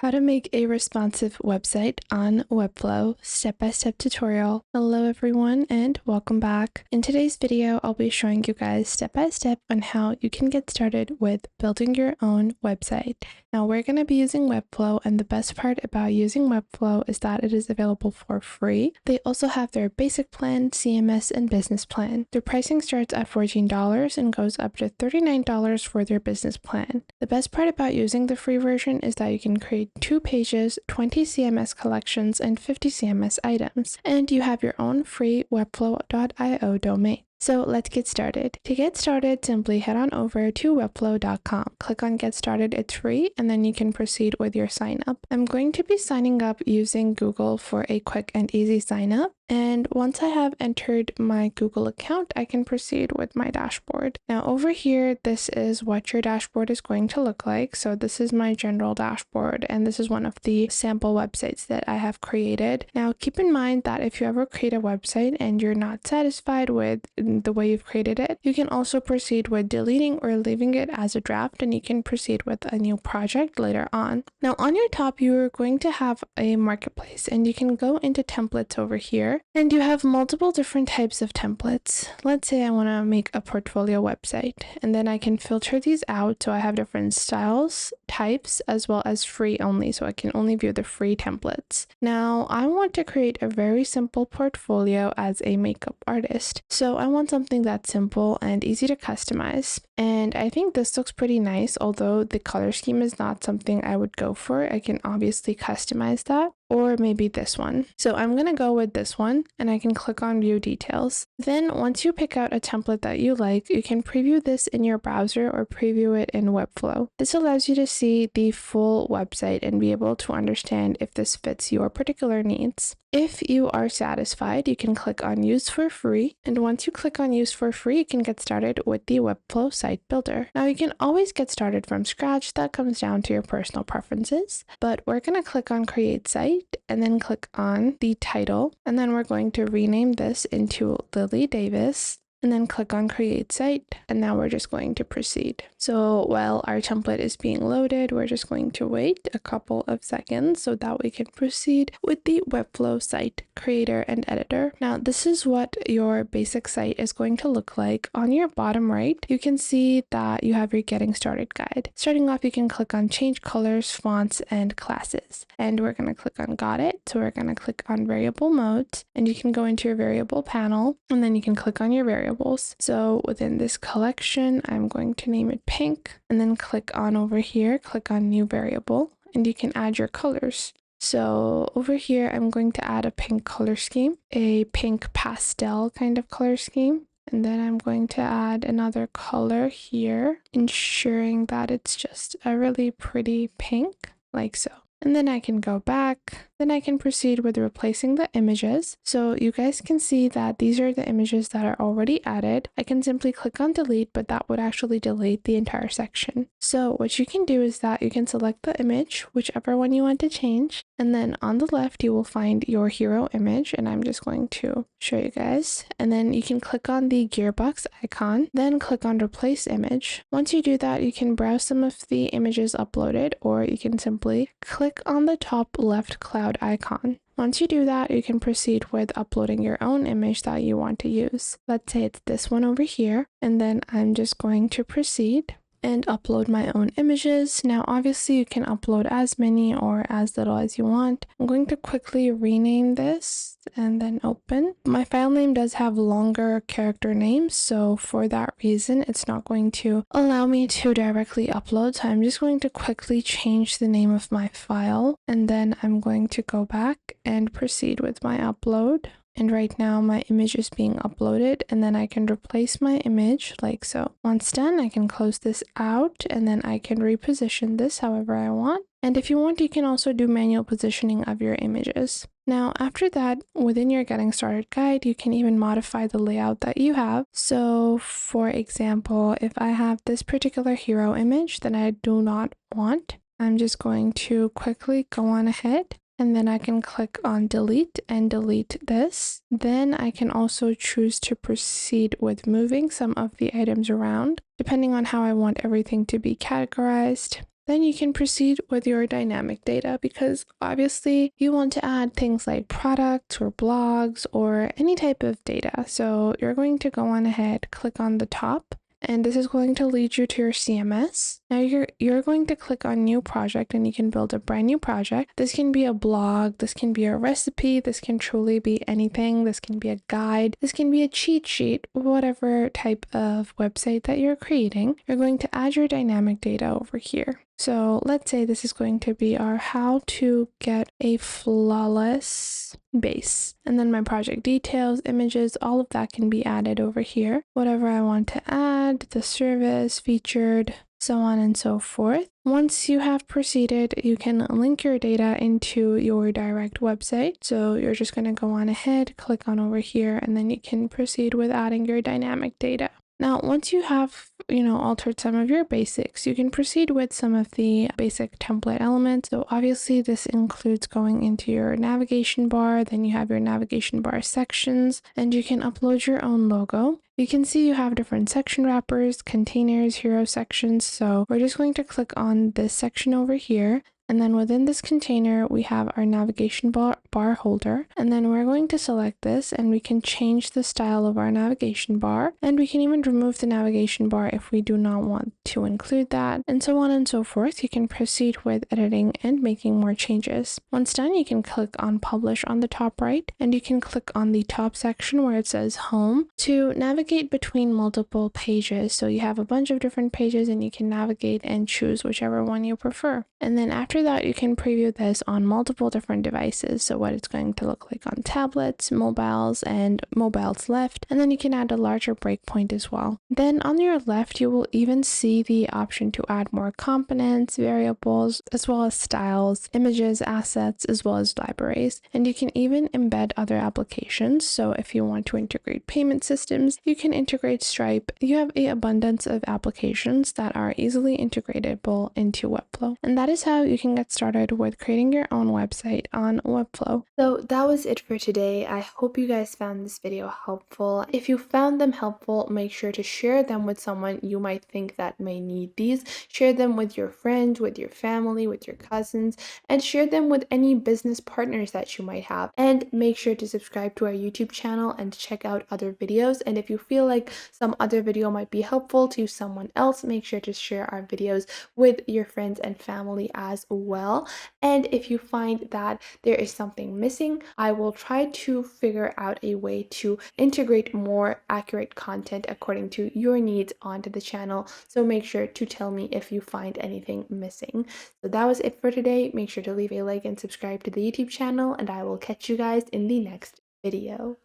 How to make a responsive website on Webflow step-by-step tutorial. Hello everyone and welcome back. In today's video, I'll be showing you guys step-by-step on how you can get started with building your own website. Now we're going to be using Webflow, and the best part about using Webflow is that it is available for free. They also have their basic plan, CMS, and business plan. Their pricing starts at $14 and goes up to $39 for their business plan. The best part about using the free version is that you can create 2 pages, 20 CMS collections, and 50 CMS items, and you have your own free webflow.io domain. So let's get started. To get started, simply head on over to webflow.com. Click on Get Started, it's free, and then you can proceed with your sign up. I'm going to be signing up using Google for a quick and easy sign up. And once I have entered my Google account, I can proceed with my dashboard. Now over here, this is what your dashboard is going to look like. So this is my general dashboard, and this is one of the sample websites that I have created. Now keep in mind that if you ever create a website and you're not satisfied with the way you've created it, you can also proceed with deleting or leaving it as a draft, and you can proceed with a new project later on. Now on your top, you are going to have a marketplace, and you can go into templates over here. And you have multiple different types of templates. Let's say I want to make a portfolio website, and then I can filter these out. So I have different styles, types, as well as free only. So I can only view the free templates. Now I want to create a very simple portfolio as a makeup artist. So I want something that's simple and easy to customize. And I think this looks pretty nice, although the color scheme is not something I would go for. I can obviously customize that. Or maybe this one. So I'm going to go with this one, and I can click on view details. Then once you pick out a template that you like, you can preview this in your browser or preview it in Webflow. This allows you to see the full website and be able to understand if this fits your particular needs. If you are satisfied, you can click on use for free. And once you click on use for free, you can get started with the Webflow site builder. Now you can always get started from scratch. That comes down to your personal preferences, but we're going to click on create site and then click on the title. And then we're going to rename this into Lily Davis. And then click on create site, and now we're just going to proceed. So while our template is being loaded, we're just going to wait a couple of seconds so that we can proceed with the Webflow site creator and editor. Now this is what your basic site is going to look like. On your bottom right, you can see that you have your getting started guide. Starting off, you can click on change colors, fonts, and classes. And we're going to click on got it. So we're going to click on variable modes, and you can go into your variable panel, and then you can click on your variable. So within this collection, I'm going to name it pink, and then click on over here, click on new variable, and you can add your colors. So over here, I'm going to add a pink color scheme, a pink pastel kind of color scheme. And then I'm going to add another color here, ensuring that it's just a really pretty pink, like so. And then I can go back. Then I can proceed with replacing the images. So you guys can see that these are the images that are already added. I can simply click on delete, but that would actually delete the entire section. So what you can do is that you can select the image, whichever one you want to change. And then on the left, you will find your hero image. And I'm just going to show you guys. And then you can click on the gearbox icon, then click on replace image. Once you do that, you can browse some of the images uploaded, or you can simply click on the top left cloud icon. Once you do that, you can proceed with uploading your own image that you want to use. Let's say it's this one over here, and then I'm just going to proceed and upload my own images. Now obviously you can upload as many or as little as you want. I'm going to quickly rename this and then open. My file name does have longer character names, so for that reason it's not going to allow me to directly upload. So I'm just going to quickly change the name of my file, and then I'm going to go back and proceed with my upload. And right now my image is being uploaded, and then I can replace my image like so. Once done, I can close this out, and then I can reposition this however I want. And if you want, you can also do manual positioning of your images. Now, after that, within your getting started guide, you can even modify the layout that you have. So for example, if I have this particular hero image that I do not want, I'm just going to quickly go on ahead, and then I can click on delete and delete this. Then I can also choose to proceed with moving some of the items around, depending on how I want everything to be categorized. then you can proceed with your dynamic data, because obviously you want to add things like products or blogs or any type of data. So you're going to go on ahead, click on the top, and this is going to lead you to your CMS. Now you're going to click on new project, and you can build a brand new project. This can be a blog, this can be a recipe, this can truly be anything. This can be a guide, this can be a cheat sheet, whatever type of website that you're creating. You're going to add your dynamic data over here. So let's say this is going to be our how to get a flawless base. And then my project details, images, all of that can be added over here. Whatever I want to add, the service, featured, so on and so forth. Once you have proceeded, you can link your data into your direct website. So you're just going to go on ahead, click on over here, and then you can proceed with adding your dynamic data. Now, once you have, altered some of your basics, you can proceed with some of the basic template elements. So obviously this includes going into your navigation bar, then you have your navigation bar sections, and you can upload your own logo. You can see you have different section wrappers, containers, hero sections. So we're just going to click on this section over here. And then within this container, we have our navigation bar holder. And then we're going to select this, and we can change the style of our navigation bar. And we can even remove the navigation bar if we do not want to include that, and so on and so forth. You can proceed with editing and making more changes. Once done, you can click on publish on the top right, and you can click on the top section where it says home to navigate between multiple pages. So you have a bunch of different pages, and you can navigate and choose whichever one you prefer. And then after that, you can preview this on multiple different devices. So what it's going to look like on tablets, mobiles, and mobiles left. And then you can add a larger breakpoint as well. Then on your left, you will even see the option to add more components, variables, as well as styles, images, assets, as well as libraries. And you can even embed other applications. So if you want to integrate payment systems, you can integrate Stripe. You have an abundance of applications that are easily integratable into Webflow. And that is how you can get started with creating your own website on Webflow. So that was it for today. I hope you guys found this video helpful. If you found them helpful, make sure to share them with someone you might think that may need these. Share them with your friends, with your family, with your cousins, and share them with any business partners that you might have. And make sure to subscribe to our YouTube channel and check out other videos. And if you feel like some other video might be helpful to someone else, make sure to share our videos with your friends and family as well. And if you find that there is something missing, I will try to figure out a way to integrate more accurate content according to your needs onto the channel. So make sure to tell me if you find anything missing. So that was it for today. Make sure to leave a like and subscribe to the YouTube channel, and I will catch you guys in the next video.